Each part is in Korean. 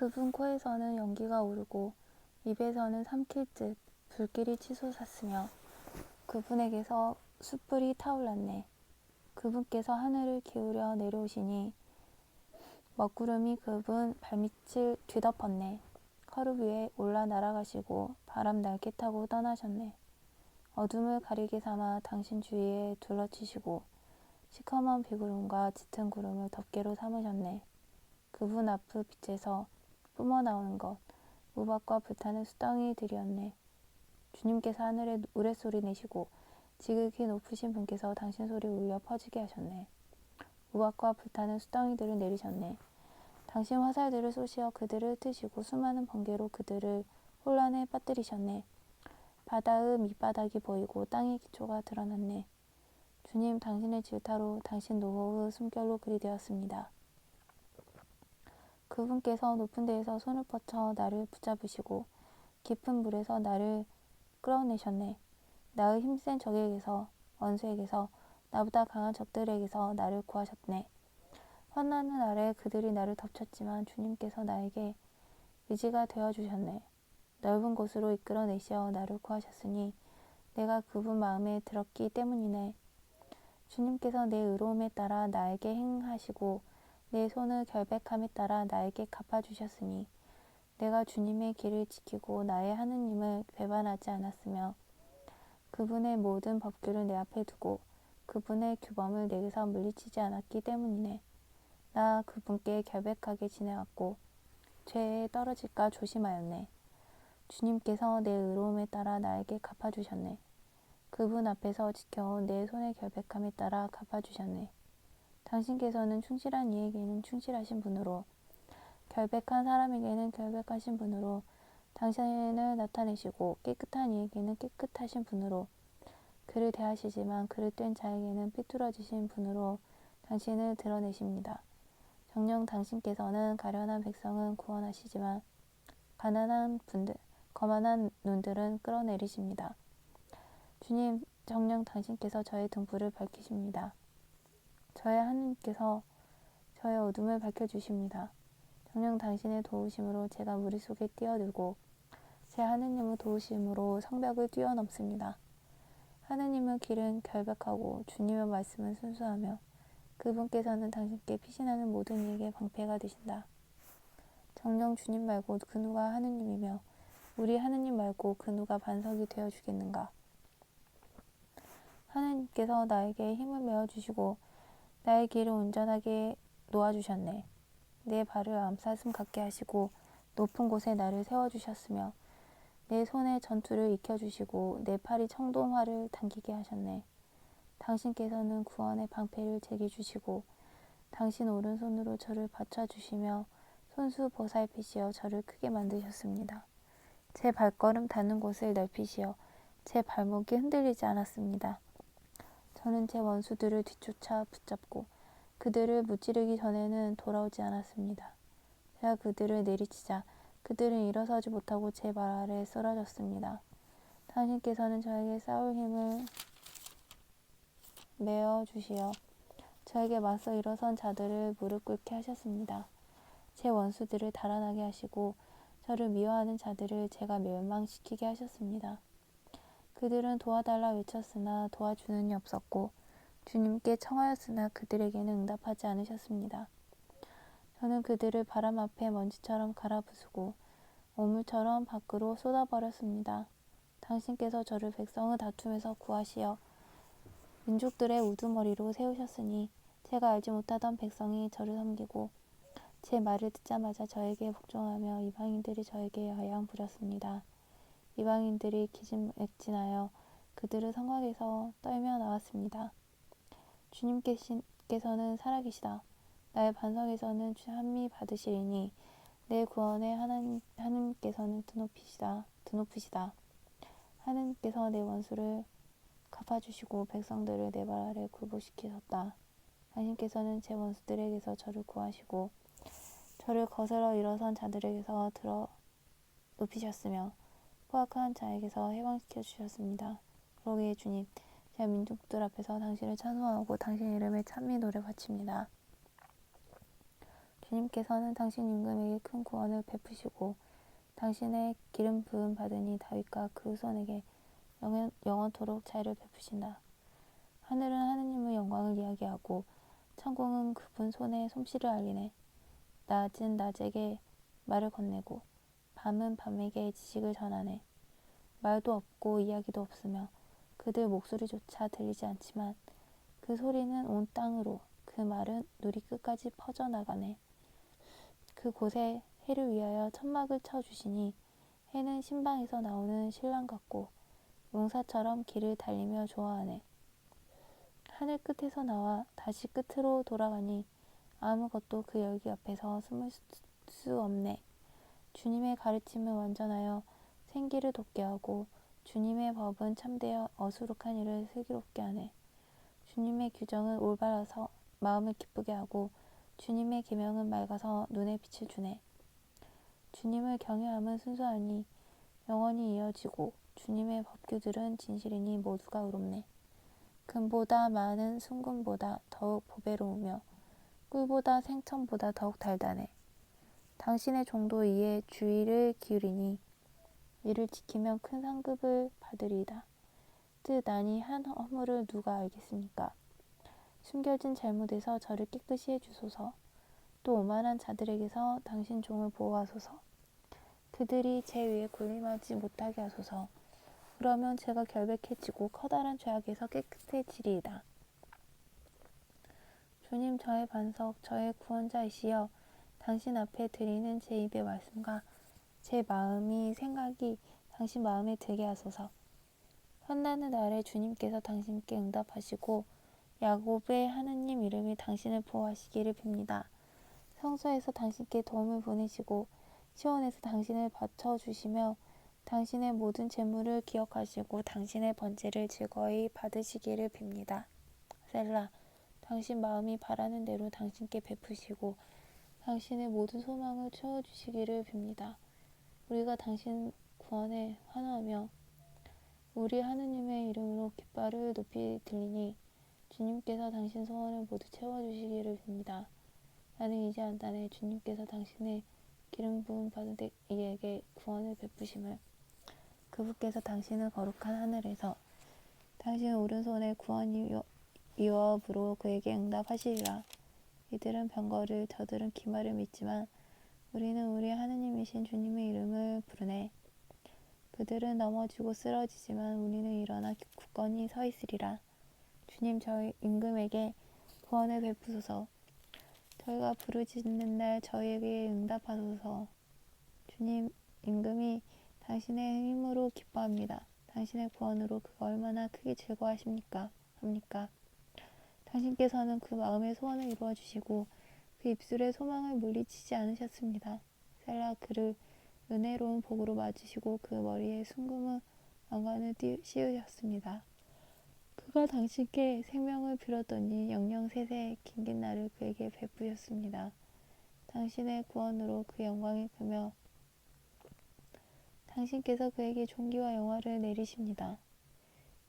그분 코에서는 연기가 오르고 입에서는 삼킬 듯 불길이 치솟았으며 그분에게서 숯불이 타올랐네. 그분께서 하늘을 기울여 내려오시니 먹구름이 그분 발밑을 뒤덮었네. 하루 위에 올라 날아가시고 바람 날개 타고 떠나셨네. 어둠을 가리개 삼아 당신 주위에 둘러치시고 시커먼 비구름과 짙은 구름을 덮개로 삼으셨네. 그분 앞의 빛에서 뿜어나오는 것, 우박과 불타는 수덩이들이었네. 주님께서 하늘에 우레소리 내시고 지극히 높으신 분께서 당신 소리 울려 퍼지게 하셨네. 우박과 불타는 수덩이들을 내리셨네. 당신 화살들을 쏘시어 그들을 흩으시고 수많은 번개로 그들을 혼란에 빠뜨리셨네. 바다의 밑바닥이 보이고 땅의 기초가 드러났네. 주님, 당신의 질타로 당신 노호의 숨결로 그리 되었습니다. 그분께서 높은 데에서 손을 뻗쳐 나를 붙잡으시고 깊은 물에서 나를 끌어내셨네. 나의 힘센 적에게서, 원수에게서, 나보다 강한 적들에게서 나를 구하셨네. 환난의 날에 그들이 나를 덮쳤지만 주님께서 나에게 의지가 되어주셨네. 넓은 곳으로 이끌어내시어 나를 구하셨으니 내가 그분 마음에 들었기 때문이네. 주님께서 내 의로움에 따라 나에게 행하시고 내 손의 결백함에 따라 나에게 갚아주셨으니 내가 주님의 길을 지키고 나의 하느님을 배반하지 않았으며 그분의 모든 법규를 내 앞에 두고 그분의 규범을 내게서 물리치지 않았기 때문이네. 나 그분께 결백하게 지내왔고 죄에 떨어질까 조심하였네. 주님께서 내 의로움에 따라 나에게 갚아주셨네. 그분 앞에서 지켜온 내 손의 결백함에 따라 갚아주셨네. 당신께서는 충실한 이에게는 충실하신 분으로 결백한 사람에게는 결백하신 분으로 당신을 나타내시고 깨끗한 이에게는 깨끗하신 분으로 그를 대하시지만 그를 뗀 자에게는 삐뚤어지신 분으로 당신을 드러내십니다. 정녕 당신께서는 가련한 백성은 구원하시지만 거만한 눈들은 끌어내리십니다. 주님, 정녕 당신께서 저의 등불을 밝히십니다. 저의 하느님께서 저의 어둠을 밝혀주십니다. 정녕 당신의 도우심으로 제가 무리 속에 뛰어들고 제 하느님의 도우심으로 성벽을 뛰어넘습니다. 하느님의 길은 결백하고 주님의 말씀은 순수하며 그분께서는 당신께 피신하는 모든 이에게 방패가 되신다. 정녕 주님 말고 그 누가 하느님이며 우리 하느님 말고 그 누가 반석이 되어주겠는가. 하느님께서 나에게 힘을 메어주시고 나의 길을 온전하게 놓아주셨네. 내 발을 암사슴 같게 하시고 높은 곳에 나를 세워주셨으며 내 손에 전투를 익혀주시고 내 팔이 청동화를 당기게 하셨네. 당신께서는 구원의 방패를 제게 주시고 당신 오른손으로 저를 받쳐주시며 손수 보살피시어 저를 크게 만드셨습니다. 제 발걸음 닿는 곳을 넓히시어 제 발목이 흔들리지 않았습니다. 저는 제 원수들을 뒤쫓아 붙잡고 그들을 무찌르기 전에는 돌아오지 않았습니다. 제가 그들을 내리치자 그들은 일어서지 못하고 제 발 아래에 쓰러졌습니다. 당신께서는 저에게 싸울 힘을 메어 주시어 저에게 맞서 일어선 자들을 무릎 꿇게 하셨습니다. 제 원수들을 달아나게 하시고 저를 미워하는 자들을 제가 멸망시키게 하셨습니다. 그들은 도와달라 외쳤으나 도와주는 이 없었고 주님께 청하였으나 그들에게는 응답하지 않으셨습니다. 저는 그들을 바람 앞에 먼지처럼 갈아부수고 오물처럼 밖으로 쏟아버렸습니다. 당신께서 저를 백성의 다툼에서 구하시어 민족들의 우두머리로 세우셨으니 제가 알지 못하던 백성이 저를 섬기고 제 말을 듣자마자 저에게 복종하며 이방인들이 저에게 야양 부렸습니다. 이방인들이 기진맥진하여 그들의 성곽에서 떨며 나왔습니다. 주님께서는 살아계시다. 나의 반석에서는 찬미 받으시리니 내 구원의 하나님께서는 드높으시다. 하나님께서 내 원수를 갚아주시고 백성들을 내 발 아래 굴복시키셨다. 당신께서는 제 원수들에게서 저를 구하시고 저를 거스러 일어선 자들에게서 들어 높이셨으며 포악한 자에게서 해방시켜 주셨습니다. 그러기에 주님, 제가 민족들 앞에서 당신을 찬송하고 당신 이름에 찬미 노래 바칩니다. 주님께서는 당신 임금에게 큰 구원을 베푸시고 당신의 기름 부음 받으니 다윗과 그 후손에게 영원토록 자유를 베푸신다. 하늘은 하느님의 영광을 이야기하고 천공은 그분 손의 솜씨를 알리네. 낮은 낮에게 말을 건네고 밤은 밤에게 지식을 전하네. 말도 없고 이야기도 없으며 그들 목소리조차 들리지 않지만 그 소리는 온 땅으로 그 말은 누리 끝까지 퍼져나가네. 그곳에 해를 위하여 천막을 쳐주시니 해는 신방에서 나오는 신랑 같고 용사처럼 길을 달리며 좋아하네. 하늘 끝에서 나와 다시 끝으로 돌아가니 아무것도 그 열기 앞에서 숨을 수 없네. 주님의 가르침은 완전하여 생기를 돋게 하고 주님의 법은 참되어 어수룩한 일을 슬기롭게 하네. 주님의 규정은 올바라서 마음을 기쁘게 하고 주님의 계명은 맑아서 눈에 빛을 주네. 주님을 경외함은 순수하니 영원히 이어지고 주님의 법규들은 진실이니 모두가 의롭네. 금보다 많은 순금보다 더욱 보배로우며 꿀보다 생천보다 더욱 달다네. 당신의 종도 이에 주의를 기울이니 이를 지키면 큰 상급을 받으리이다. 뜻 아니 한 허물을 누가 알겠습니까? 숨겨진 잘못에서 저를 깨끗이 해주소서. 또 오만한 자들에게서 당신 종을 보호하소서. 그들이 제 위에 군림하지 못하게 하소서. 그러면 제가 결백해지고 커다란 죄악에서 깨끗해지리이다. 주님 저의 반석, 저의 구원자이시여 당신 앞에 드리는 제 입의 말씀과 제 마음이 생각이 당신 마음에 들게 하소서. 환난의 날에 주님께서 당신께 응답하시고 야곱의 하느님 이름이 당신을 보호하시기를 빕니다. 성소에서 당신께 도움을 보내시고 시온에서 당신을 받쳐주시며 당신의 모든 재물을 기억하시고 당신의 번제를 즐거이 받으시기를 빕니다. 셀라. 당신 마음이 바라는 대로 당신께 베푸시고 당신의 모든 소망을 채워주시기를 빕니다. 우리가 당신 구원에 환호하며 우리 하느님의 이름으로 깃발을 높이 들리니 주님께서 당신 소원을 모두 채워주시기를 빕니다. 나는 이제 안다네. 주님께서 당신의 기름 부음 받은 이에게 구원을 베푸심을 그분께서 당신을 거룩한 하늘에서 당신 오른손에 구원 위협으로 그에게 응답하시리라. 이들은 병거를 저들은 기말을 믿지만 우리는 우리 하느님이신 주님의 이름을 부르네. 그들은 넘어지고 쓰러지지만 우리는 일어나 굳건히 서 있으리라. 주님 저희 임금에게 구원을 베푸소서. 저희가 부르짖는 날 저희에게 응답하소서. 주님 임금이 당신의 힘으로 기뻐합니다. 당신의 구원으로 그가 얼마나 크게 즐거워하십니까? 합니까? 당신께서는 그 마음의 소원을 이루어 주시고 그 입술의 소망을 물리치지 않으셨습니다. 셀라. 그를 은혜로운 복으로 맞으시고 그 머리에 순금의 왕관을 씌우셨습니다. 그가 당신께 생명을 빌었더니 영영 세세 긴긴 날을 그에게 베푸셨습니다. 당신의 구원으로 그 영광이 크며 당신께서 그에게 존귀와 영화를 내리십니다.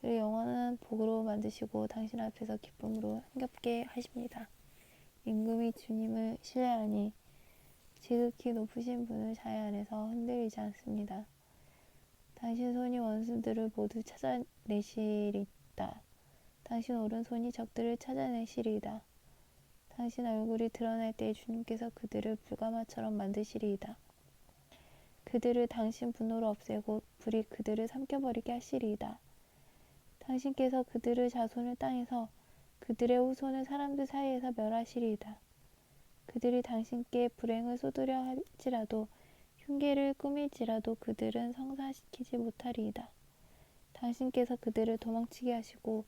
그를 영원한 복으로 만드시고 당신 앞에서 기쁨으로 흥겹게 하십니다. 임금이 주님을 신뢰하니 지극히 높으신 분을 자의 안에서 흔들리지 않습니다. 당신 손이 원수들을 모두 찾아내시리이다. 당신 오른손이 적들을 찾아내시리이다. 당신 얼굴이 드러날 때에 주님께서 그들을 불가마처럼 만드시리이다. 그들을 당신 분노로 없애고 불이 그들을 삼켜버리게 하시리이다. 당신께서 그들의 자손을 땅에서 그들의 후손을 사람들 사이에서 멸하시리이다. 그들이 당신께 불행을 쏟으려 할지라도 흉계를 꾸밀지라도 그들은 성사시키지 못하리이다. 당신께서 그들을 도망치게 하시고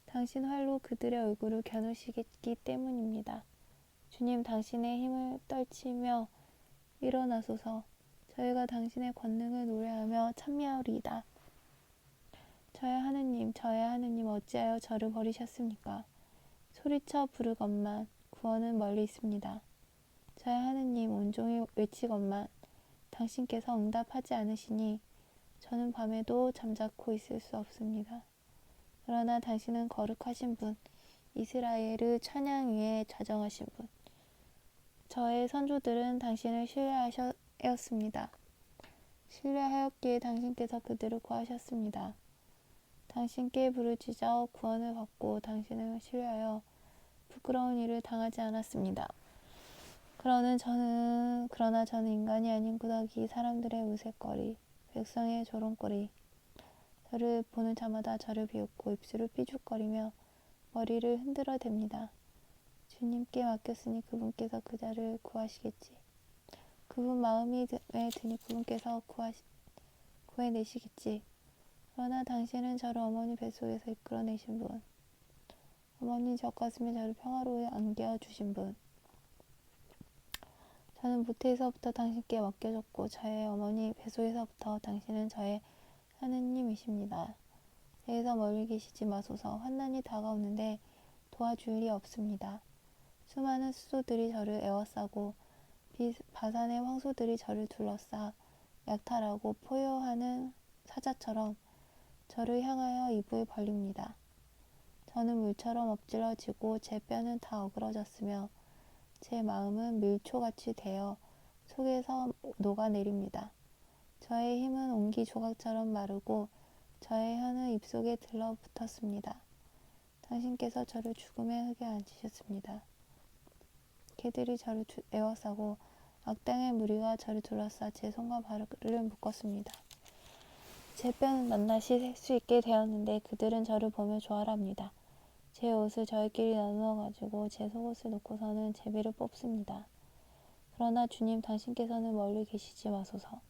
당신 활로 그들의 얼굴을 겨누시기 때문입니다. 주님 당신의 힘을 떨치며 일어나소서. 저희가 당신의 권능을 노래하며 찬미하리이다. 저의 하느님 어찌하여 저를 버리셨습니까? 소리쳐 부르건만 구원은 멀리 있습니다. 저의 하느님 온종일 외치건만 당신께서 응답하지 않으시니 저는 밤에도 잠자코 있을 수 없습니다. 그러나 당신은 거룩하신 분, 이스라엘의 찬양 위에 좌정하신 분, 저의 선조들은 당신을 신뢰하였습니다. 신뢰하였기에 당신께서 그들을 구하셨습니다. 당신께 부르짖어 구원을 받고 당신을 신뢰하여 부끄러운 일을 당하지 않았습니다. 그러나 저는 인간이 아닌 구더기, 사람들의 우스갯거리, 백성의 조롱거리. 저를 보는 자마다 저를 비웃고 입술을 삐죽거리며 머리를 흔들어 댑니다. 주님께 맡겼으니 그분께서 그 자를 구하시겠지. 그분 마음에 드니 그분께서 구해내시겠지. 그러나 당신은 저를 어머니 뱃속에서 이끌어내신 분, 어머니 젖가슴에 저를 평화로이 안겨주신 분. 저는 모태에서부터 당신께 맡겨졌고 저의 어머니 뱃속에서부터 당신은 저의 하느님이십니다. 제게서 멀리 계시지 마소서. 환난이 다가오는데 도와줄 리 없습니다. 수많은 수소들이 저를 에워싸고 바산의 황소들이 저를 둘러싸 약탈하고 포효하는 사자처럼 저를 향하여 입을 벌립니다. 저는 물처럼 엎질러지고 제 뼈는 다 어그러졌으며 제 마음은 밀초같이 되어 속에서 녹아내립니다. 저의 힘은 옹기 조각처럼 마르고 저의 혀는 입속에 들러붙었습니다. 당신께서 저를 죽음의 흙에 앉히셨습니다. 개들이 저를 에워싸고 악당의 무리가 저를 둘러싸 제 손과 발을 묶었습니다. 제 뼈는 낱낱이 셀 수 있게 되었는데 그들은 저를 보며 조아랍니다. 제 옷을 저희끼리 나누어 가지고 제 속옷을 놓고서는 제비를 뽑습니다. 그러나 주님 당신께서는 멀리 계시지 마소서.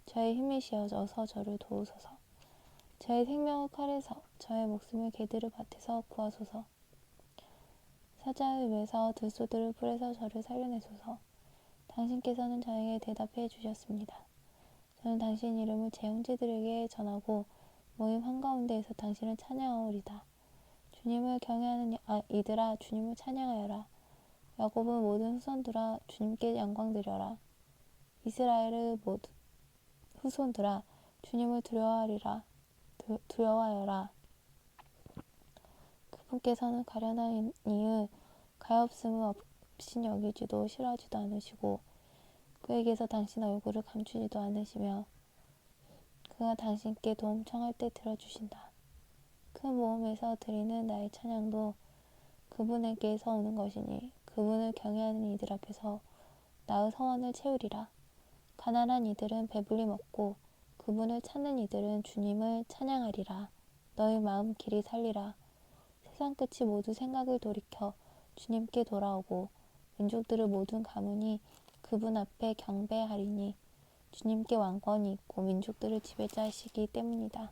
저의 힘이 쉬어져서 저를 도우소서. 저의 생명을 칼에서 저의 목숨을 개들의 밭에서 구하소서. 사자의 입에서 들소들을 풀에서 저를 살려내소서. 당신께서는 저에게 대답해 주셨습니다. 저는 당신 이름을 제 형제들에게 전하고 모임 한가운데에서 당신을 찬양하오리다. 주님을 경외하는 이들아 주님을 찬양하여라. 야곱의 모든 후손들아 주님께 영광 드려라. 이스라엘의 모든 후손들아 주님을 두려워하여라. 그분께서는 가련한 이의 가엾음을 업신여기지도 싫어하지도 않으시고 그에게서 당신 얼굴을 감추지도 않으시며 그가 당신께 도움 청할 때 들어주신다. 큰 모음에서 드리는 나의 찬양도 그분에게서 오는 것이니 그분을 경외하는 이들 앞에서 나의 서원을 채우리라. 가난한 이들은 배불리 먹고 그분을 찾는 이들은 주님을 찬양하리라. 너희 마음 길이 살리라. 세상 끝이 모두 생각을 돌이켜 주님께 돌아오고 민족들의 모든 가문이 그분 앞에 경배하리니 주님께 왕권이 있고 민족들을 지배자이시기 때문이다.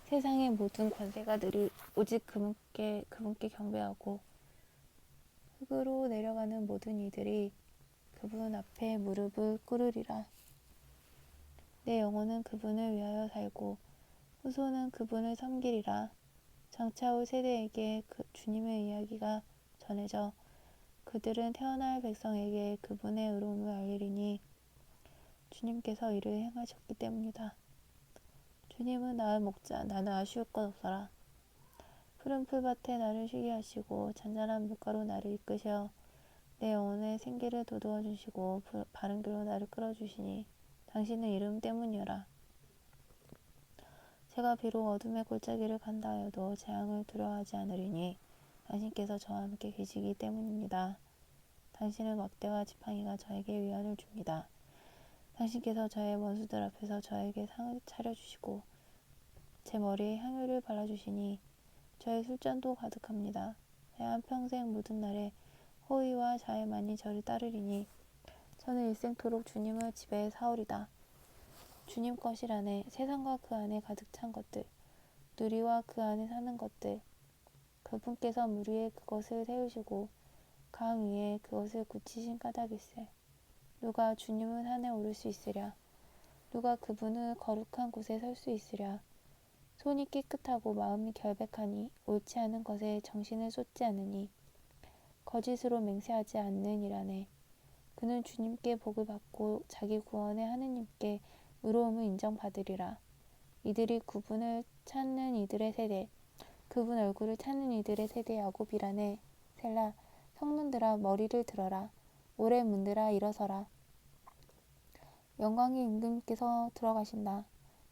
세상의 모든 권세가들이 오직 그분께 경배하고 흙으로 내려가는 모든 이들이 그분 앞에 무릎을 꿇으리라. 내 영혼은 그분을 위하여 살고 후손은 그분을 섬기리라. 장차올 세대에게 주님의 이야기가 전해져 그들은 태어날 백성에게 그분의 의로움을 알리리니 주님께서 이를 행하셨기 때문이다. 주님은 나의 목자, 나는 아쉬울 것 없어라. 푸른 풀밭에 나를 쉬게 하시고 잔잔한 물가로 나를 이끄셔 내 영혼의 생기를 돋워 주시고 바른 길로 나를 끌어주시니 당신의 이름 때문이어라. 제가 비록 어둠의 골짜기를 간다 하여도 재앙을 두려워하지 않으리니 당신께서 저와 함께 계시기 때문입니다. 당신의 막대와 지팡이가 저에게 위안을 줍니다. 당신께서 저의 원수들 앞에서 저에게 상을 차려주시고 제 머리에 향유를 발라주시니 저의 술잔도 가득합니다. 제 한평생 모든 날에 호의와 자애만이 저를 따르리니 저는 일생토록 주님을 지배해 사오리다. 주님 것이라네. 세상과 그 안에 가득 찬 것들, 누리와 그 안에 사는 것들. 그분께서 물 위에 그것을 세우시고 강 위에 그것을 굳히신 까닭일세. 누가 주님의 산에 오를 수 있으랴. 누가 그분의 거룩한 곳에 설 수 있으랴. 손이 깨끗하고 마음이 결백하니 옳지 않은 것에 정신을 쏟지 않으니 거짓으로 맹세하지 않는 이라네. 그는 주님께 복을 받고 자기 구원의 하느님께 의로움을 인정받으리라. 이들이 그분을 찾는 이들의 세대, 그분 얼굴을 찾는 이들의 세대 야곱이라네. 셀라, 성문들아 머리를 들어라. 오래 문들아 일어서라. 영광의 임금께서 들어가신다.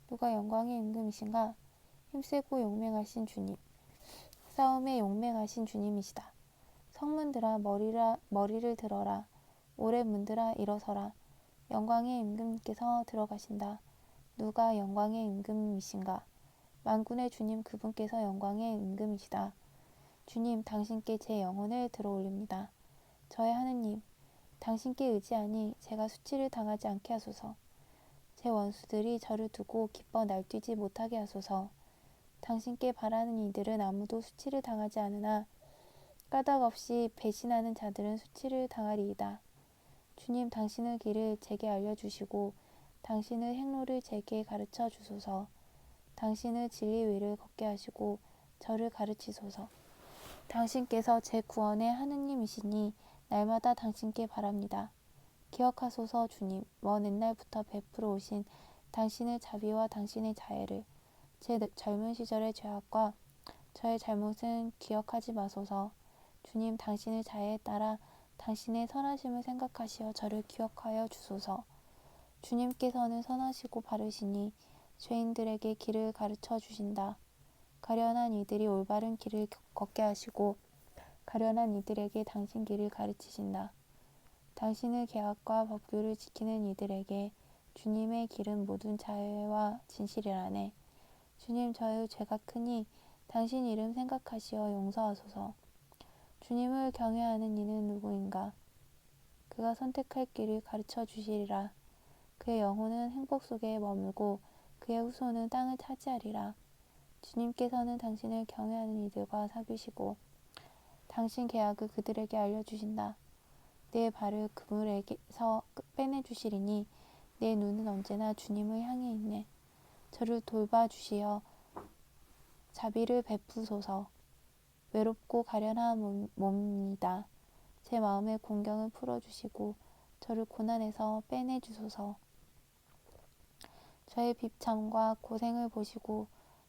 누가 영광의 임금이신가? 힘세고 용맹하신 주님, 싸움에 용맹하신 주님이시다. 성문들아 머리를 들어라. 오래 문들아 일어서라. 영광의 임금께서 들어가신다. 누가 영광의 임금이신가? 만군의 주님 그분께서 영광의 임금이시다. 주님, 당신께 제 영혼을 들어올립니다. 저의 하느님, 당신께 의지하니 제가 수치를 당하지 않게 하소서. 제 원수들이 저를 두고 기뻐 날뛰지 못하게 하소서. 당신께 바라는 이들은 아무도 수치를 당하지 않으나 까닭 없이 배신하는 자들은 수치를 당하리이다. 주님, 당신의 길을 제게 알려주시고 당신의 행로를 제게 가르쳐 주소서. 당신의 진리 위를 걷게 하시고 저를 가르치소서. 당신께서 제 구원의 하느님이시니 날마다 당신께 바랍니다. 기억하소서. 주님, 먼 옛날부터 베풀어 오신 당신의 자비와 당신의 자애를 제 젊은 시절의 죄악과 저의 잘못은 기억하지 마소서. 주님, 당신의 자애에 따라 당신의 선하심을 생각하시어 저를 기억하여 주소서. 주님께서는 선하시고 바르시니 죄인들에게 길을 가르쳐 주신다. 가련한 이들이 올바른 길을 걷게 하시고 가련한 이들에게 당신 길을 가르치신다. 당신의 계약과 법규를 지키는 이들에게 주님의 길은 모든 자애와 진실이라네. 주님, 저의 죄가 크니 당신 이름 생각하시어 용서하소서. 주님을 경외하는 이는 누구인가? 그가 선택할 길을 가르쳐 주시리라. 그의 영혼은 행복 속에 머물고 그의 후손은 땅을 차지하리라. 주님께서는 당신을 경외하는 이들과 사귀시고 당신 계약을 그들에게 알려주신다. 내 발을 그물에게서 빼내주시리니 내 눈은 언제나 주님을 향해 있네. 저를 돌봐주시어 자비를 베푸소서. 외롭고 가련한 몸이다. 제 마음의 공경을 풀어주시고 저를 고난에서 빼내주소서. 저의 비참과 고생을 보시고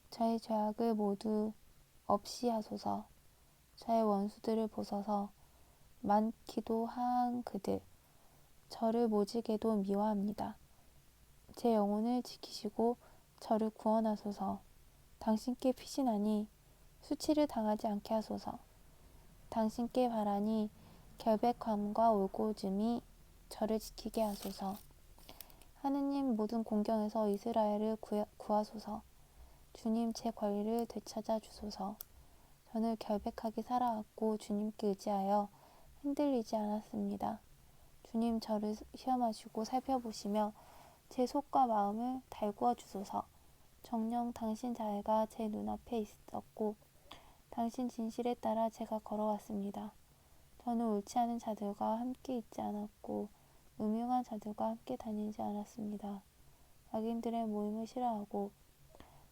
저의 죄악을 모두 없이 하소서. 저의 원수들을 보소서. 많기도 한 그들 저를 모지게도 미워합니다. 제 영혼을 지키시고 저를 구원하소서. 당신께 피신하니 수치를 당하지 않게 하소서. 당신께 바라니 결백함과 올고즘이 저를 지키게 하소서. 하느님, 모든 공경에서 이스라엘을 구하소서. 주님, 제 권리를 되찾아 주소서. 저는 결백하게 살아왔고 주님께 의지하여 흔들리지 않았습니다. 주님, 저를 시험하시고 살펴보시며 제 속과 마음을 달구어 주소서. 정녕 당신 자애가 제 눈앞에 있었고 당신 진실에 따라 제가 걸어왔습니다. 저는 옳지 않은 자들과 함께 있지 않았고 음흉한 자들과 함께 다니지 않았습니다. 악인들의 모임을 싫어하고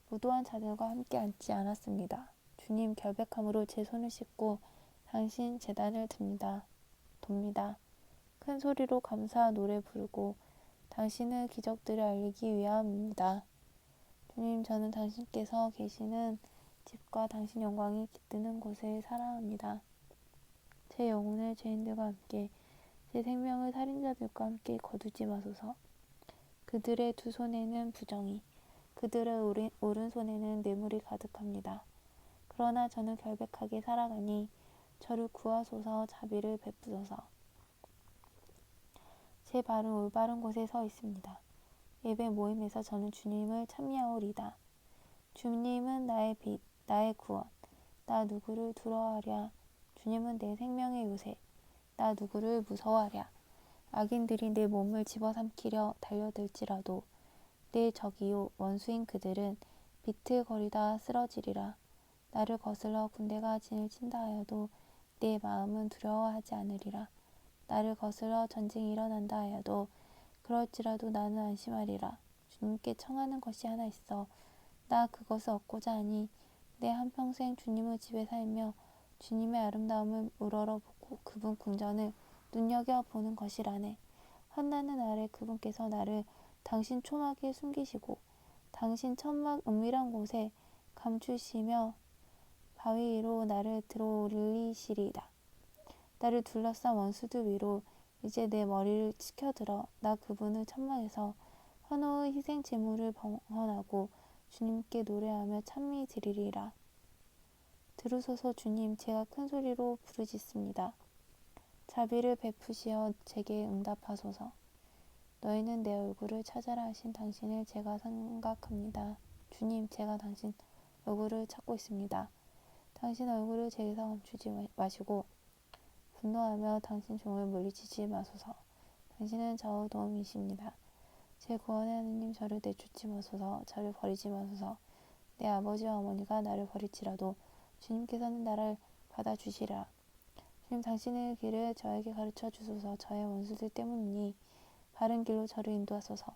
무도한 자들과 함께 앉지 않았습니다. 주님, 결백함으로 제 손을 씻고 당신 제단을 돕니다. 큰 소리로 감사 노래 부르고 당신의 기적들을 알리기 위함입니다. 주님, 저는 당신께서 계시는 집과 당신 영광이 깃드는 곳을 사랑합니다. 제 영혼을 죄인들과 함께 제 생명을 살인자들과 함께 거두지 마소서. 그들의 두 손에는 부정이 그들의 오른손에는 뇌물이 가득합니다. 그러나 저는 결백하게 살아가니 저를 구하소서. 자비를 베푸소서. 제 발은 올바른 곳에 서 있습니다. 예배 모임에서 저는 주님을 찬미하오리다. 주님은 나의 빛, 나의 구원. 나 누구를 두려워하랴. 주님은 내 생명의 요새. 나 누구를 무서워하랴. 악인들이 내 몸을 집어삼키려 달려들지라도 내 적이요 원수인 그들은 비틀거리다 쓰러지리라. 나를 거슬러 군대가 진을 친다 하여도 내 마음은 두려워하지 않으리라. 나를 거슬러 전쟁이 일어난다 하여도 그럴지라도 나는 안심하리라. 주님께 청하는 것이 하나 있어 나 그것을 얻고자 하니 내 한평생 주님의 집에 살며 주님의 아름다움을 우러러보고 그분 궁전을 눈여겨보는 것이라네. 환난의 날에 그분께서 나를 당신 초막에 숨기시고 당신 천막 은밀한 곳에 감추시며 바위 위로 나를 들어올리시리다. 나를 둘러싼 원수들 위로 이제 내 머리를 치켜들어 나 그분을 천막에서 환호의 희생 제물을 봉헌하고 주님께 노래하며 찬미 드리리라. 들으소서 주님, 제가 큰 소리로 부르짖습니다. 자비를 베푸시어 제게 응답하소서. 너희는 내 얼굴을 찾아라 하신 당신을 제가 생각합니다. 주님, 제가 당신 얼굴을 찾고 있습니다. 당신 얼굴을 제게서 멈추지 마시고 분노하며 당신 종을 물리치지 마소서. 당신은 저의 도움이십니다. 제 구원의 하느님, 저를 내쫓지 마소서. 저를 버리지 마소서. 내 아버지와 어머니가 나를 버릴지라도 주님께서는 나를 받아주시리라. 주님, 당신의 길을 저에게 가르쳐 주소서. 저의 원수들 때문이니 바른 길로 저를 인도하소서.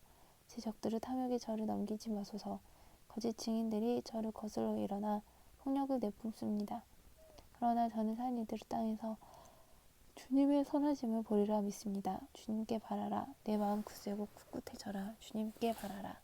제 적들의 탐욕에 저를 넘기지 마소서. 거짓 증인들이 저를 거슬러 일어나 폭력을 내뿜습니다. 그러나 저는 산 이들 땅에서 주님의 선하심을 보리라 믿습니다. 주님께 바라라. 내 마음 굳세고 꿋꿋해져라. 주님께 바라라.